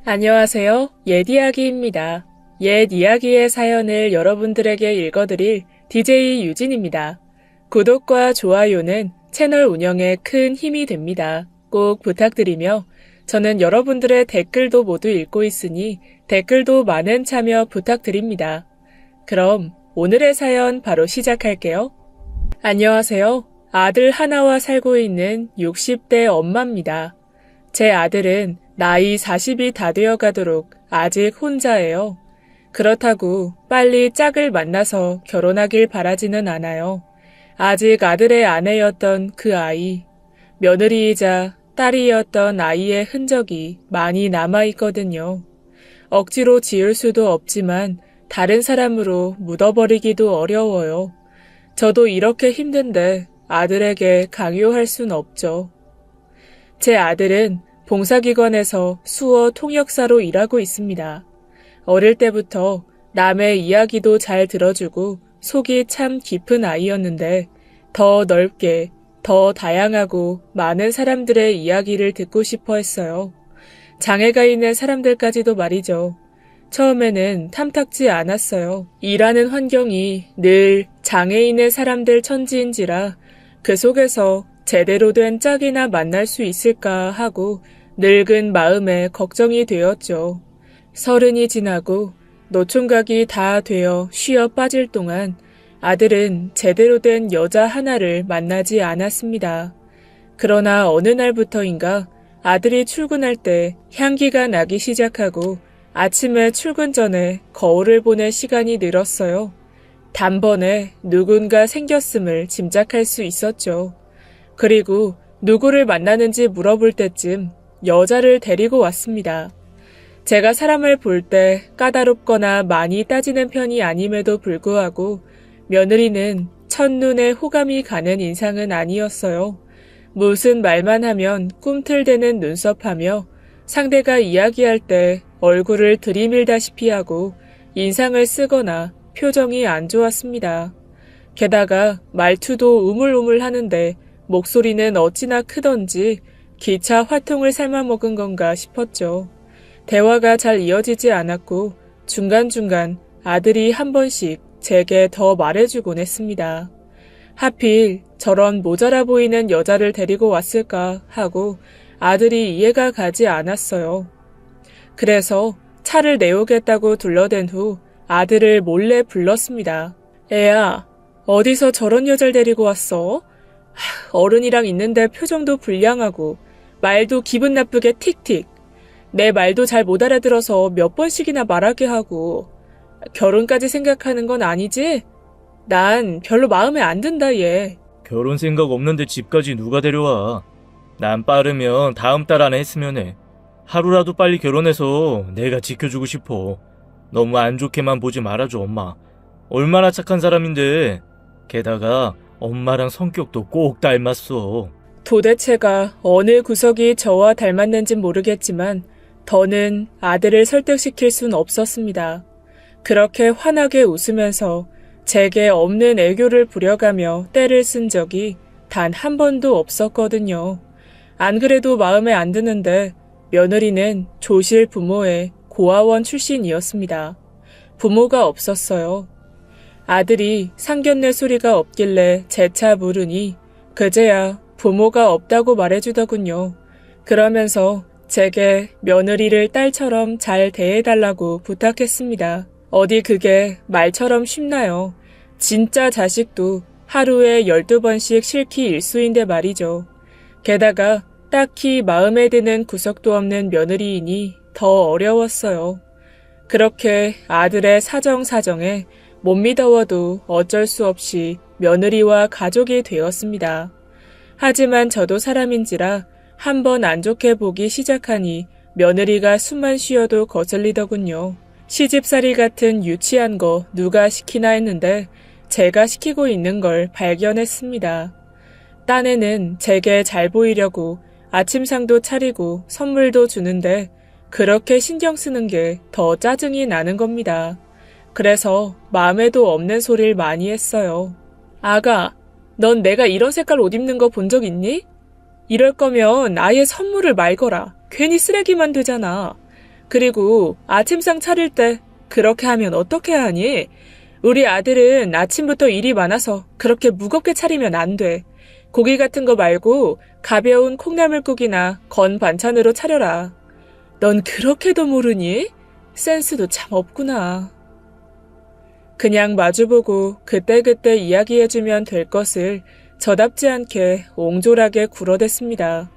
안녕하세요. 옛이야기입니다. 옛이야기의 사연을 여러분들에게 읽어드릴 DJ 유진입니다. 구독과 좋아요는 채널 운영에 큰 힘이 됩니다. 꼭 부탁드리며 저는 여러분들의 댓글도 모두 읽고 있으니 댓글도 많은 참여 부탁드립니다. 그럼 오늘의 사연 바로 시작할게요. 안녕하세요. 아들 하나와 살고 있는 60대 엄마입니다. 제 아들은 나이 40이 다 되어 가도록 아직 혼자예요. 그렇다고 빨리 짝을 만나서 결혼하길 바라지는 않아요. 아직 아들의 아내였던 그 아이, 며느리이자 딸이었던 아이의 흔적이 많이 남아있거든요. 억지로 지울 수도 없지만 다른 사람으로 묻어버리기도 어려워요. 저도 이렇게 힘든데 아들에게 강요할 순 없죠. 제 아들은 봉사기관에서 수어 통역사로 일하고 있습니다. 어릴 때부터 남의 이야기도 잘 들어주고 속이 참 깊은 아이였는데 더 넓게, 더 다양하고 많은 사람들의 이야기를 듣고 싶어 했어요. 장애가 있는 사람들까지도 말이죠. 처음에는 탐탁지 않았어요. 일하는 환경이 늘 장애 있는 사람들 천지인지라 그 속에서 제대로 된 짝이나 만날 수 있을까 하고 늙은 마음에 걱정이 되었죠. 30이 지나고 노총각이 다 되어 쉬어 빠질 동안 아들은 제대로 된 여자 하나를 만나지 않았습니다. 그러나 어느 날부터인가 아들이 출근할 때 향기가 나기 시작하고 아침에 출근 전에 거울을 보는 시간이 늘었어요. 단번에 누군가 생겼음을 짐작할 수 있었죠. 그리고 누구를 만나는지 물어볼 때쯤 여자를 데리고 왔습니다. 제가 사람을 볼 때 까다롭거나 많이 따지는 편이 아님에도 불구하고 며느리는 첫눈에 호감이 가는 인상은 아니었어요. 무슨 말만 하면 꿈틀대는 눈썹하며 상대가 이야기할 때 얼굴을 들이밀다시피 하고 인상을 쓰거나 표정이 안 좋았습니다. 게다가 말투도 우물우물 하는데 목소리는 어찌나 크던지 기차 화통을 삶아먹은 건가 싶었죠. 대화가 잘 이어지지 않았고 중간중간 아들이 한 번씩 제게 더 말해주곤 했습니다. 하필 저런 모자라 보이는 여자를 데리고 왔을까 하고 아들이 이해가 가지 않았어요. 그래서 차를 내오겠다고 둘러댄 후 아들을 몰래 불렀습니다. 애야, 어디서 저런 여자를 데리고 왔어? 어른이랑 있는데 표정도 불량하고 말도 기분 나쁘게 틱틱. 내 말도 잘 못 알아들어서 몇 번씩이나 말하게 하고 결혼까지 생각하는 건 아니지? 난 별로 마음에 안 든다 얘. 결혼 생각 없는데 집까지 누가 데려와. 난 빠르면 다음 달 안에 했으면 해. 하루라도 빨리 결혼해서 내가 지켜주고 싶어. 너무 안 좋게만 보지 말아줘 엄마. 얼마나 착한 사람인데. 게다가 엄마랑 성격도 꼭 닮았어. 도대체가 어느 구석이 저와 닮았는진 모르겠지만 더는 아들을 설득시킬 순 없었습니다. 그렇게 환하게 웃으면서 제게 없는 애교를 부려가며 떼를 쓴 적이 단 한 번도 없었거든요. 안 그래도 마음에 안 드는데 며느리는 조실 부모의 고아원 출신이었습니다. 부모가 없었어요. 아들이 상견례 소리가 없길래 재차 물으니 그제야 부모가 없다고 말해주더군요. 그러면서 제게 며느리를 딸처럼 잘 대해달라고 부탁했습니다. 어디 그게 말처럼 쉽나요? 진짜 자식도 하루에 12번씩 싫기 일쑤인데 말이죠. 게다가 딱히 마음에 드는 구석도 없는 며느리이니 더 어려웠어요. 그렇게 아들의 사정사정에 못 믿어워도 어쩔 수 없이 며느리와 가족이 되었습니다. 하지만 저도 사람인지라 한 번 안 좋게 보기 시작하니 며느리가 숨만 쉬어도 거슬리더군요. 시집살이 같은 유치한 거 누가 시키나 했는데 제가 시키고 있는 걸 발견했습니다. 딴에는 제게 잘 보이려고 아침상도 차리고 선물도 주는데 그렇게 신경 쓰는 게 더 짜증이 나는 겁니다. 그래서 마음에도 없는 소리를 많이 했어요. 아가, 넌 내가 이런 색깔 옷 입는 거 본 적 있니? 이럴 거면 아예 선물을 말거라. 괜히 쓰레기만 되잖아. 그리고 아침상 차릴 때 그렇게 하면 어떻게 하니? 우리 아들은 아침부터 일이 많아서 그렇게 무겁게 차리면 안 돼. 고기 같은 거 말고 가벼운 콩나물국이나 건 반찬으로 차려라. 넌 그렇게도 모르니? 센스도 참 없구나. 그냥 마주보고 그때그때 이야기해주면 될 것을 저답지 않게 옹졸하게 굴어댔습니다.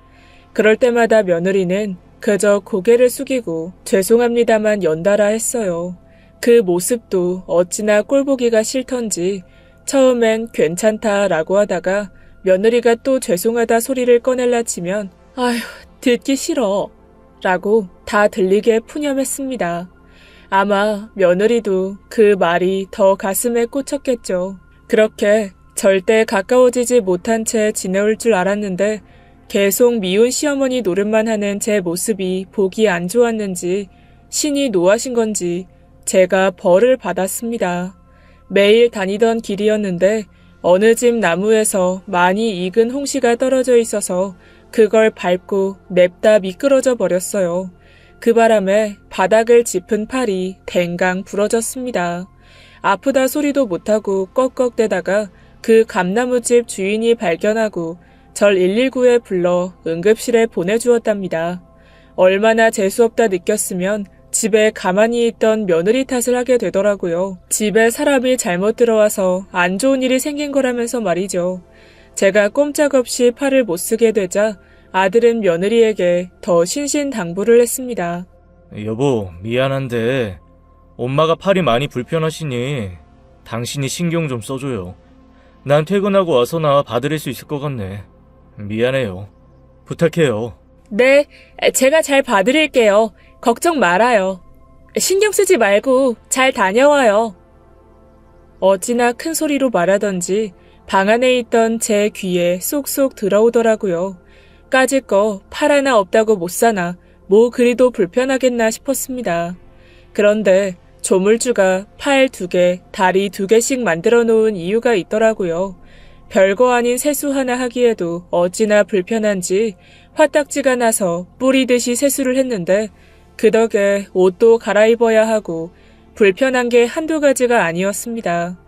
그럴 때마다 며느리는 그저 고개를 숙이고 죄송합니다만 연달아 했어요. 그 모습도 어찌나 꼴보기가 싫던지 처음엔 괜찮다라고 하다가 며느리가 또 죄송하다 소리를 꺼낼라 치면 아휴 듣기 싫어 라고 다 들리게 푸념했습니다. 아마 며느리도 그 말이 더 가슴에 꽂혔겠죠. 그렇게 절대 가까워지지 못한 채 지내올 줄 알았는데 계속 미운 시어머니 노릇만 하는 제 모습이 보기 안 좋았는지 신이 노하신 건지 제가 벌을 받았습니다. 매일 다니던 길이었는데 어느 집 나무에서 많이 익은 홍시가 떨어져 있어서 그걸 밟고 냅다 미끄러져 버렸어요. 그 바람에 바닥을 짚은 팔이 댕강 부러졌습니다. 아프다 소리도 못하고 꺽꺽대다가 그 감나무집 주인이 발견하고 절 119에 불러 응급실에 보내주었답니다. 얼마나 재수없다 느꼈으면 집에 가만히 있던 며느리 탓을 하게 되더라고요. 집에 사람이 잘못 들어와서 안 좋은 일이 생긴 거라면서 말이죠. 제가 꼼짝없이 팔을 못 쓰게 되자 아들은 며느리에게 더 신신당부를 했습니다. 여보, 미안한데 엄마가 팔이 많이 불편하시니 당신이 신경 좀 써줘요. 난 퇴근하고 와서나 봐드릴 수 있을 것 같네. 미안해요. 부탁해요. 네, 제가 잘 봐드릴게요. 걱정 말아요. 신경 쓰지 말고 잘 다녀와요. 어찌나 큰 소리로 말하던지 방 안에 있던 제 귀에 쏙쏙 들어오더라고요. 까짓 거 팔 하나 없다고 못 사나 뭐 그리도 불편하겠나 싶었습니다. 그런데 조물주가 팔 2개, 다리 2개씩 만들어 놓은 이유가 있더라고요. 별거 아닌 세수 하나 하기에도 어찌나 불편한지 화딱지가 나서 뿌리듯이 세수를 했는데 그 덕에 옷도 갈아입어야 하고 불편한 게 한두 가지가 아니었습니다.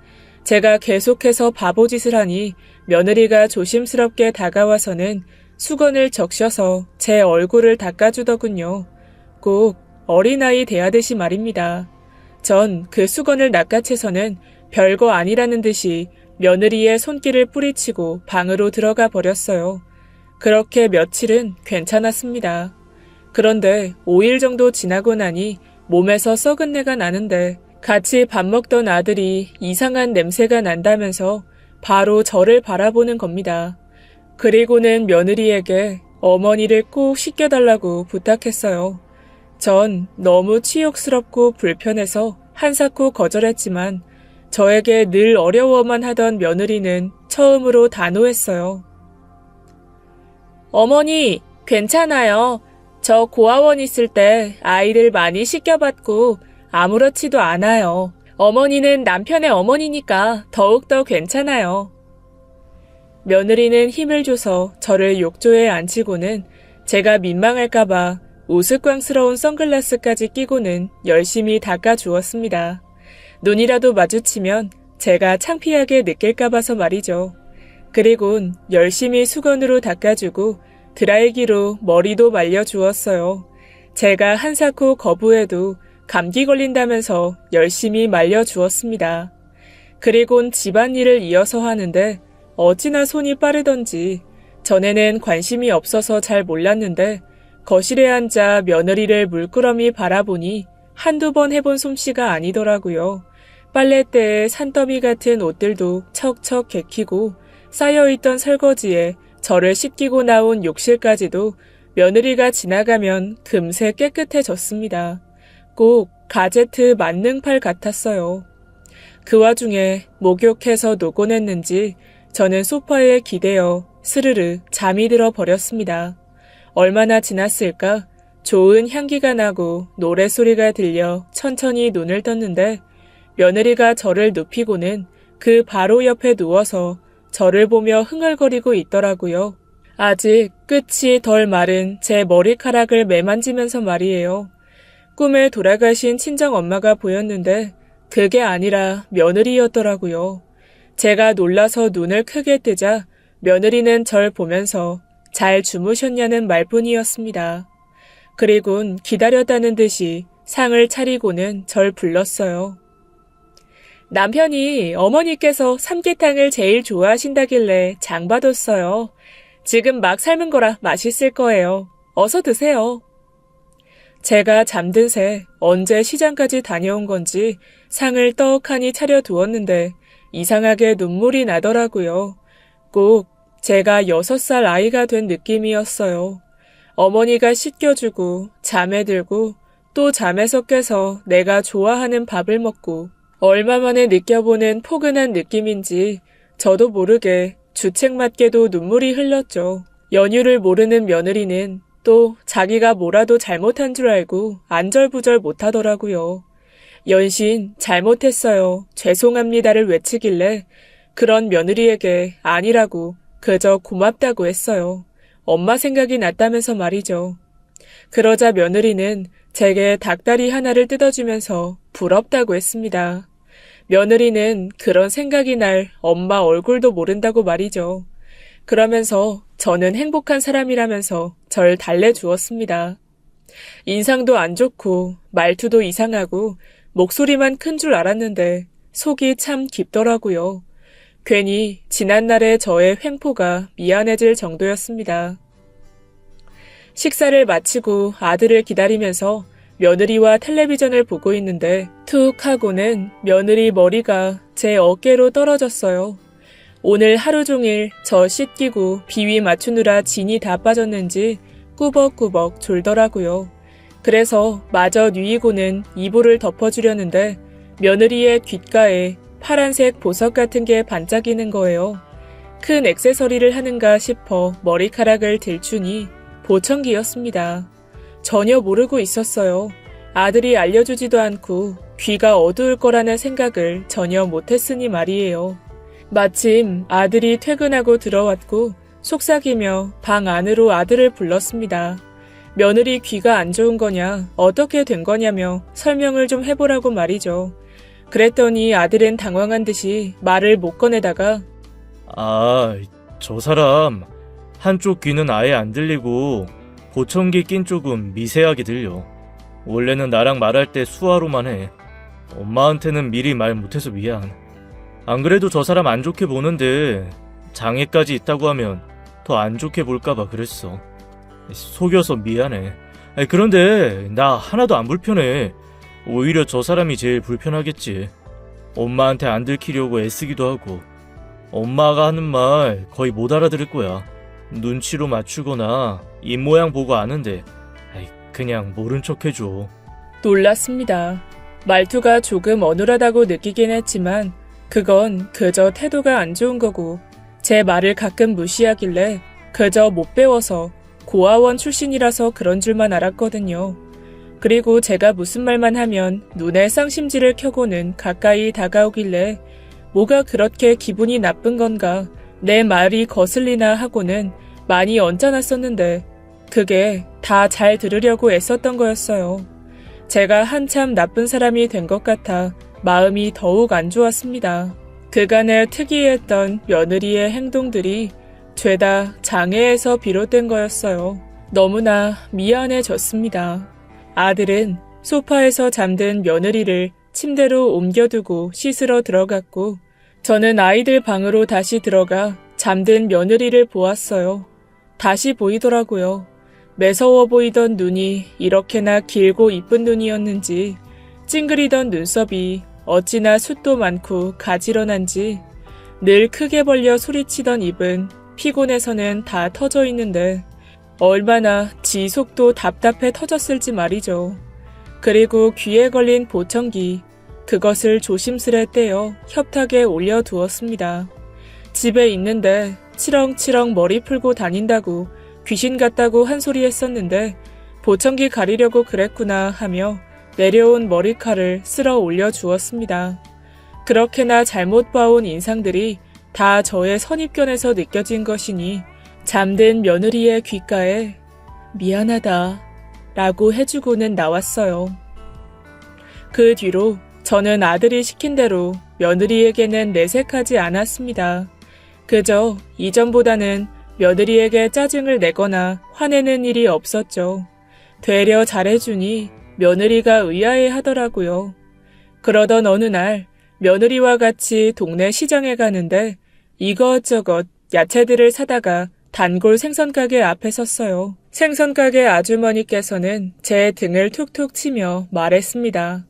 제가 계속해서 바보짓을 하니 며느리가 조심스럽게 다가와서는 수건을 적셔서 제 얼굴을 닦아주더군요. 꼭 어린아이 대하듯이 말입니다. 전 그 수건을 낚아채서는 별거 아니라는 듯이 며느리의 손길을 뿌리치고 방으로 들어가 버렸어요. 그렇게 며칠은 괜찮았습니다. 그런데 5일 정도 지나고 나니 몸에서 썩은 내가 나는데 같이 밥 먹던 아들이 이상한 냄새가 난다면서 바로 저를 바라보는 겁니다. 그리고는 며느리에게 어머니를 꼭 씻겨달라고 부탁했어요. 전 너무 치욕스럽고 불편해서 한사코 거절했지만 저에게 늘 어려워만 하던 며느리는 처음으로 단호했어요. 어머니, 괜찮아요. 저 고아원 있을 때 아이들 많이 씻겨봤고 아무렇지도 않아요. 어머니는 남편의 어머니니까 더욱더 괜찮아요. 며느리는 힘을 줘서 저를 욕조에 앉히고는 제가 민망할까봐 우스꽝스러운 선글라스까지 끼고는 열심히 닦아주었습니다. 눈이라도 마주치면 제가 창피하게 느낄까봐서 말이죠. 그리곤 열심히 수건으로 닦아주고 드라이기로 머리도 말려주었어요. 제가 한사코 거부해도 감기 걸린다면서 열심히 말려주었습니다. 그리곤 집안일을 이어서 하는데 어찌나 손이 빠르던지 전에는 관심이 없어서 잘 몰랐는데 거실에 앉아 며느리를 물끄러미 바라보니 한두 번 해본 솜씨가 아니더라고요. 빨랫대에 산더미 같은 옷들도 척척 개키고 쌓여있던 설거지에 저를 씻기고 나온 욕실까지도 며느리가 지나가면 금세 깨끗해졌습니다. 꼭 가제트 만능팔 같았어요. 그 와중에 목욕해서 노곤했는지 저는 소파에 기대어 스르르 잠이 들어 버렸습니다. 얼마나 지났을까? 좋은 향기가 나고 노랫소리가 들려 천천히 눈을 떴는데 며느리가 저를 눕히고는 그 바로 옆에 누워서 저를 보며 흥얼거리고 있더라고요. 아직 끝이 덜 마른 제 머리카락을 매만지면서 말이에요. 꿈에 돌아가신 친정엄마가 보였는데 그게 아니라 며느리였더라고요. 제가 놀라서 눈을 크게 뜨자 며느리는 절 보면서 잘 주무셨냐는 말뿐이었습니다. 그리곤 기다렸다는 듯이 상을 차리고는 절 불렀어요. 남편이 어머니께서 삼계탕을 제일 좋아하신다길래 장 받았어요. 지금 막 삶은 거라 맛있을 거예요. 어서 드세요. 제가 잠든 새 언제 시장까지 다녀온 건지 상을 떡하니 차려두었는데 이상하게 눈물이 나더라고요. 꼭 제가 6살 아이가 된 느낌이었어요. 어머니가 씻겨주고 잠에 들고 또 잠에서 깨서 내가 좋아하는 밥을 먹고 얼마 만에 느껴보는 포근한 느낌인지 저도 모르게 주책맞게도 눈물이 흘렀죠. 연유를 모르는 며느리는 또 자기가 뭐라도 잘못한 줄 알고 안절부절 못하더라고요. 연신 잘못했어요. 죄송합니다를 외치길래 그런 며느리에게 아니라고 그저 고맙다고 했어요. 엄마 생각이 났다면서 말이죠. 그러자 며느리는 제게 닭다리 하나를 뜯어주면서 부럽다고 했습니다. 며느리는 그런 생각이 날 엄마 얼굴도 모른다고 말이죠. 그러면서 저는 행복한 사람이라면서 절 달래주었습니다. 인상도 안 좋고 말투도 이상하고 목소리만 큰 줄 알았는데 속이 참 깊더라고요. 괜히 지난날의 저의 횡포가 미안해질 정도였습니다. 식사를 마치고 아들을 기다리면서 며느리와 텔레비전을 보고 있는데 툭 하고는 며느리 머리가 제 어깨로 떨어졌어요. 오늘 하루 종일 저 씻기고 비위 맞추느라 진이 다 빠졌는지 꾸벅꾸벅 졸더라고요. 그래서 마저 누이고는 이불을 덮어주려는데 며느리의 귓가에 파란색 보석 같은 게 반짝이는 거예요. 큰 액세서리를 하는가 싶어 머리카락을 들추니 보청기였습니다. 전혀 모르고 있었어요. 아들이 알려주지도 않고 귀가 어두울 거라는 생각을 전혀 못했으니 말이에요. 마침 아들이 퇴근하고 들어왔고 속삭이며 방 안으로 아들을 불렀습니다. 며느리 귀가 안 좋은 거냐, 어떻게 된 거냐며 설명을 좀 해보라고 말이죠. 그랬더니 아들은 당황한 듯이 말을 못 꺼내다가 저 사람 한쪽 귀는 아예 안 들리고 보청기 낀 쪽은 미세하게 들려. 원래는 나랑 말할 때 수화로만 해. 엄마한테는 미리 말 못해서 미안. 안 그래도 저 사람 안 좋게 보는데 장애까지 있다고 하면 더 안 좋게 볼까봐 그랬어. 속여서 미안해. 그런데 나 하나도 안 불편해. 오히려 저 사람이 제일 불편하겠지. 엄마한테 안 들키려고 애쓰기도 하고 엄마가 하는 말 거의 못 알아들을 거야. 눈치로 맞추거나 입모양 보고 아는데 그냥 모른 척 해줘. 놀랐습니다. 말투가 조금 어눌하다고 느끼긴 했지만 그건 그저 태도가 안 좋은 거고 제 말을 가끔 무시하길래 그저 못 배워서 고아원 출신이라서 그런 줄만 알았거든요. 그리고 제가 무슨 말만 하면 눈에 쌍심지를 켜고는 가까이 다가오길래 뭐가 그렇게 기분이 나쁜 건가 내 말이 거슬리나 하고는 많이 언짢았었는데 그게 다 잘 들으려고 애썼던 거였어요. 제가 한참 나쁜 사람이 된 것 같아 마음이 더욱 안 좋았습니다. 그간의 특이했던 며느리의 행동들이 죄다 장애에서 비롯된 거였어요. 너무나 미안해졌습니다. 아들은 소파에서 잠든 며느리를 침대로 옮겨두고 씻으러 들어갔고 저는 아이들 방으로 다시 들어가 잠든 며느리를 보았어요. 다시 보이더라고요. 매서워 보이던 눈이 이렇게나 길고 이쁜 눈이었는지 찡그리던 눈썹이 어찌나 숱도 많고 가지런한지 늘 크게 벌려 소리치던 입은 피곤해서는 다 터져 있는데 얼마나 지 속도 답답해 터졌을지 말이죠. 그리고 귀에 걸린 보청기, 그것을 조심스레 떼어 협탁에 올려두었습니다. 집에 있는데 치렁치렁 머리 풀고 다닌다고 귀신 같다고 한 소리 했었는데 보청기 가리려고 그랬구나 하며 내려온 머리칼을 쓸어 올려주었습니다. 그렇게나 잘못 봐온 인상들이 다 저의 선입견에서 느껴진 것이니 잠든 며느리의 귓가에 미안하다 라고 해주고는 나왔어요. 그 뒤로 저는 아들이 시킨 대로 며느리에게는 내색하지 않았습니다. 그저 이전보다는 며느리에게 짜증을 내거나 화내는 일이 없었죠. 되려 잘해주니 며느리가 의아해 하더라고요. 그러던 어느 날 며느리와 같이 동네 시장에 가는데 이것저것 야채들을 사다가 단골 생선가게 앞에 섰어요. 생선가게 아주머니께서는 제 등을 툭툭 치며 말했습니다.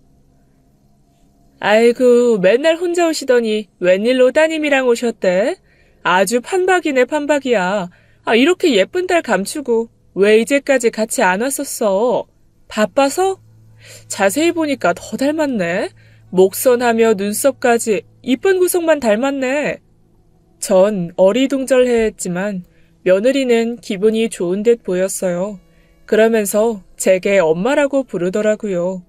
아이고, 맨날 혼자 오시더니 웬일로 따님이랑 오셨대? 아주 판박이네, 판박이야. 이렇게 예쁜 딸 감추고 왜 이제까지 같이 안 왔었어? 바빠서? 자세히 보니까 더 닮았네. 목선하며 눈썹까지 이쁜 구석만 닮았네. 전 어리둥절해했지만 며느리는 기분이 좋은 듯 보였어요. 그러면서 제게 엄마라고 부르더라고요.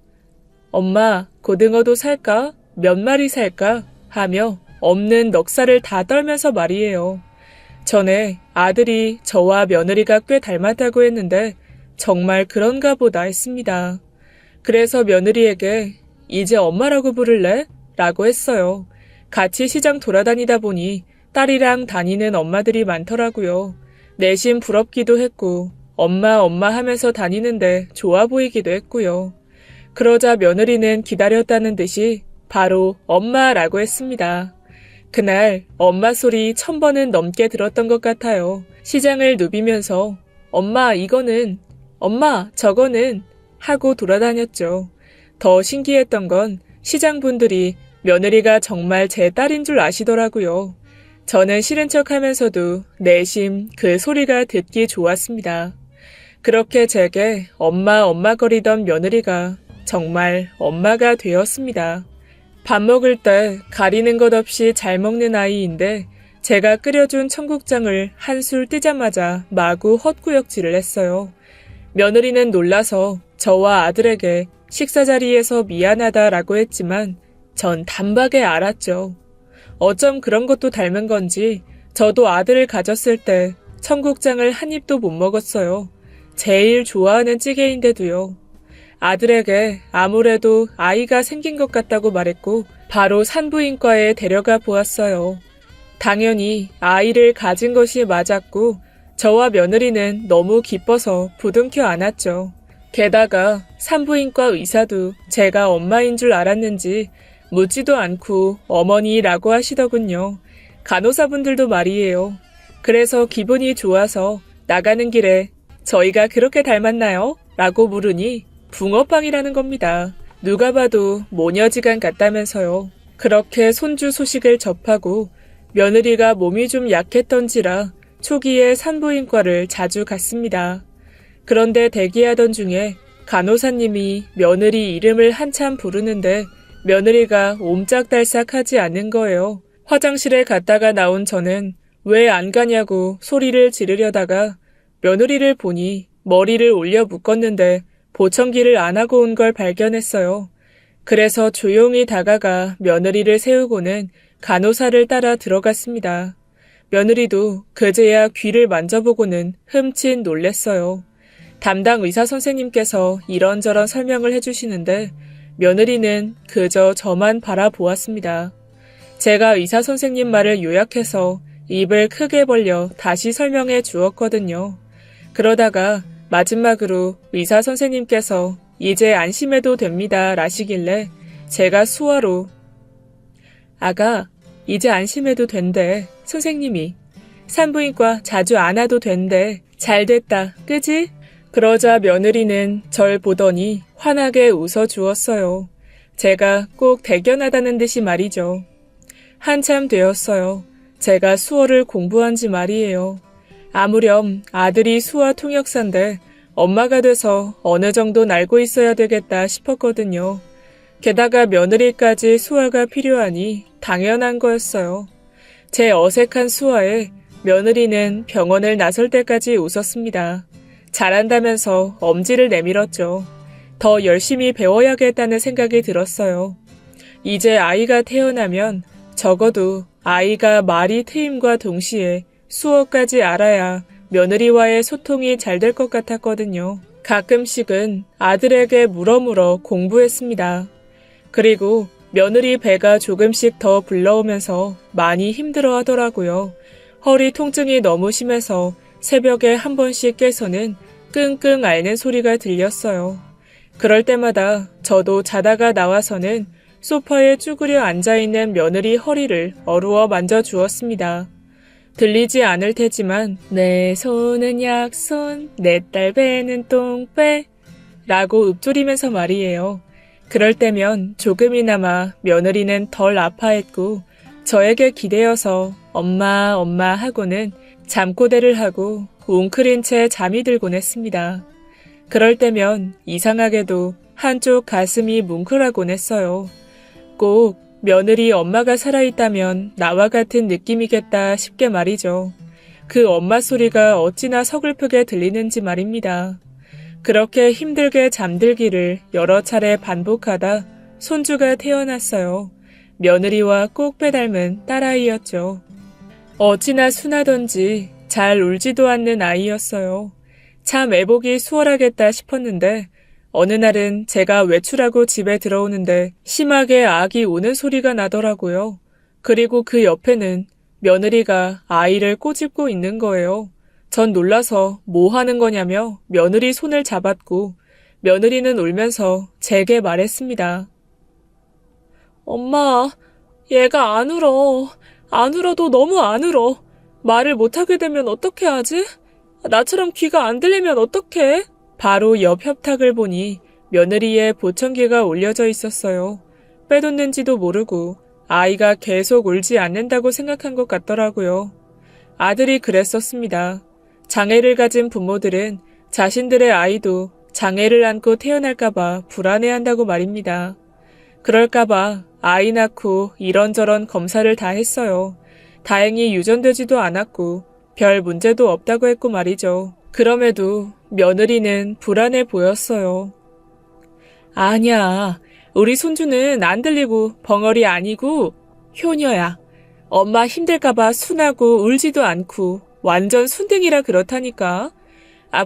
엄마, 고등어도 살까? 몇 마리 살까? 하며 없는 넉살을 다 떨면서 말이에요. 전에 아들이 저와 며느리가 꽤 닮았다고 했는데 정말 그런가 보다 했습니다. 그래서 며느리에게 이제 엄마라고 부를래? 라고 했어요. 같이 시장 돌아다니다 보니 딸이랑 다니는 엄마들이 많더라고요. 내심 부럽기도 했고 엄마 하면서 다니는데 좋아 보이기도 했고요. 그러자 며느리는 기다렸다는 듯이 바로 엄마라고 했습니다. 그날 엄마 소리 1000번은 넘게 들었던 것 같아요. 시장을 누비면서 엄마 이거는, 엄마 저거는 하고 돌아다녔죠. 더 신기했던 건 시장분들이 며느리가 정말 제 딸인 줄 아시더라고요. 저는 싫은 척 하면서도 내심 그 소리가 듣기 좋았습니다. 그렇게 제게 엄마 거리던 며느리가 정말 엄마가 되었습니다. 밥 먹을 때 가리는 것 없이 잘 먹는 아이인데 제가 끓여준 청국장을 한술 뜨자마자 마구 헛구역질을 했어요. 며느리는 놀라서 저와 아들에게 식사 자리에서 미안하다라고 했지만 전 단박에 알았죠. 어쩜 그런 것도 닮은 건지 저도 아들을 가졌을 때 청국장을 한 입도 못 먹었어요. 제일 좋아하는 찌개인데도요. 아들에게 아무래도 아이가 생긴 것 같다고 말했고 바로 산부인과에 데려가 보았어요. 당연히 아이를 가진 것이 맞았고 저와 며느리는 너무 기뻐서 부둥켜 안았죠. 게다가 산부인과 의사도 제가 엄마인 줄 알았는지 묻지도 않고 어머니라고 하시더군요. 간호사분들도 말이에요. 그래서 기분이 좋아서 나가는 길에 저희가 그렇게 닮았나요? 라고 물으니 붕어빵이라는 겁니다. 누가 봐도 모녀지간 같다면서요. 그렇게 손주 소식을 접하고 며느리가 몸이 좀 약했던지라 초기에 산부인과를 자주 갔습니다. 그런데 대기하던 중에 간호사님이 며느리 이름을 한참 부르는데 며느리가 옴짝달싹하지 않는 거예요. 화장실에 갔다가 나온 저는 왜 안 가냐고 소리를 지르려다가 며느리를 보니 머리를 올려 묶었는데 보청기를 안 하고 온 걸 발견했어요. 그래서 조용히 다가가 며느리를 세우고는 간호사를 따라 들어갔습니다. 며느리도 그제야 귀를 만져보고는 흠칫 놀랬어요. 담당 의사 선생님께서 이런저런 설명을 해주시는데 며느리는 그저 저만 바라보았습니다. 제가 의사 선생님 말을 요약해서 입을 크게 벌려 다시 설명해 주었거든요. 그러다가 마지막으로 의사 선생님께서 이제 안심해도 됩니다 라시길래 제가 수화로 아가 이제 안심해도 된대. 선생님이 산부인과 자주 안 와도 된대. 잘됐다 그지? 그러자 며느리는 절 보더니 환하게 웃어주었어요. 제가 꼭 대견하다는 듯이 말이죠. 한참 되었어요. 제가 수어를 공부한 지 말이에요. 아무렴 아들이 수화 통역사인데 엄마가 돼서 어느 정도는 알고 있어야 되겠다 싶었거든요. 게다가 며느리까지 수화가 필요하니 당연한 거였어요. 제 어색한 수화에 며느리는 병원을 나설 때까지 웃었습니다. 잘한다면서 엄지를 내밀었죠. 더 열심히 배워야겠다는 생각이 들었어요. 이제 아이가 태어나면 적어도 아이가 말이 트임과 동시에 수어까지 알아야 며느리와의 소통이 잘 될 것 같았거든요. 가끔씩은 아들에게 물어물어 공부했습니다. 그리고 며느리 배가 조금씩 더 불러오면서 많이 힘들어 하더라고요. 허리 통증이 너무 심해서 새벽에 한 번씩 깨서는 끙끙 앓는 소리가 들렸어요. 그럴 때마다 저도 자다가 나와서는 소파에 쭈그려 앉아있는 며느리 허리를 어루어 만져주었습니다. 들리지 않을 테지만 내 손은 약손, 내 딸 배는 똥배 라고 읊조리면서 말이에요. 그럴 때면 조금이나마 며느리는 덜 아파했고 저에게 기대어서 엄마 엄마 하고는 잠꼬대를 하고 웅크린 채 잠이 들곤 했습니다. 그럴 때면 이상하게도 한쪽 가슴이 뭉클하곤 했어요. 꼭 며느리 엄마가 살아있다면 나와 같은 느낌이겠다 싶게 말이죠. 그 엄마 소리가 어찌나 서글프게 들리는지 말입니다. 그렇게 힘들게 잠들기를 여러 차례 반복하다 손주가 태어났어요. 며느리와 꼭 빼닮은 딸아이였죠. 어찌나 순하던지 잘 울지도 않는 아이였어요. 참 애보기 수월하겠다 싶었는데 어느 날은 제가 외출하고 집에 들어오는데 심하게 아기 우는 소리가 나더라고요. 그리고 그 옆에는 며느리가 아이를 꼬집고 있는 거예요. 전 놀라서 뭐 하는 거냐며 며느리 손을 잡았고 며느리는 울면서 제게 말했습니다. 엄마, 얘가 안 울어. 안 울어도 너무 안 울어. 말을 못하게 되면 어떻게 하지? 나처럼 귀가 안 들리면 어떡해? 바로 옆 협탁을 보니 며느리의 보청기가 올려져 있었어요. 빼뒀는지도 모르고 아이가 계속 울지 않는다고 생각한 것 같더라고요. 아들이 그랬었습니다. 장애를 가진 부모들은 자신들의 아이도 장애를 안고 태어날까봐 불안해한다고 말입니다. 그럴까봐 아이 낳고 이런저런 검사를 다 했어요. 다행히 유전되지도 않았고 별 문제도 없다고 했고 말이죠. 그럼에도 며느리는 불안해 보였어요. 아니야, 우리 손주는 안 들리고 벙어리 아니고 효녀야. 엄마 힘들까봐 순하고 울지도 않고 완전 순둥이라 그렇다니까.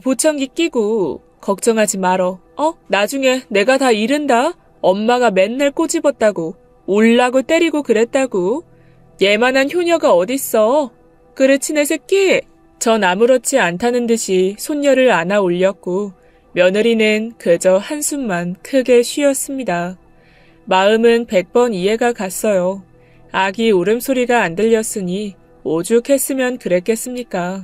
보청기 끼고 걱정하지 말어. 나중에 내가 다 잃은다. 엄마가 맨날 꼬집었다고 울라고 때리고 그랬다고. 얘만한 효녀가 어딨어. 그렇지 내 새끼. 전 아무렇지 않다는 듯이 손녀를 안아 올렸고 며느리는 그저 한숨만 크게 쉬었습니다. 마음은 100번 이해가 갔어요. 아기 울음소리가 안 들렸으니 오죽했으면 그랬겠습니까.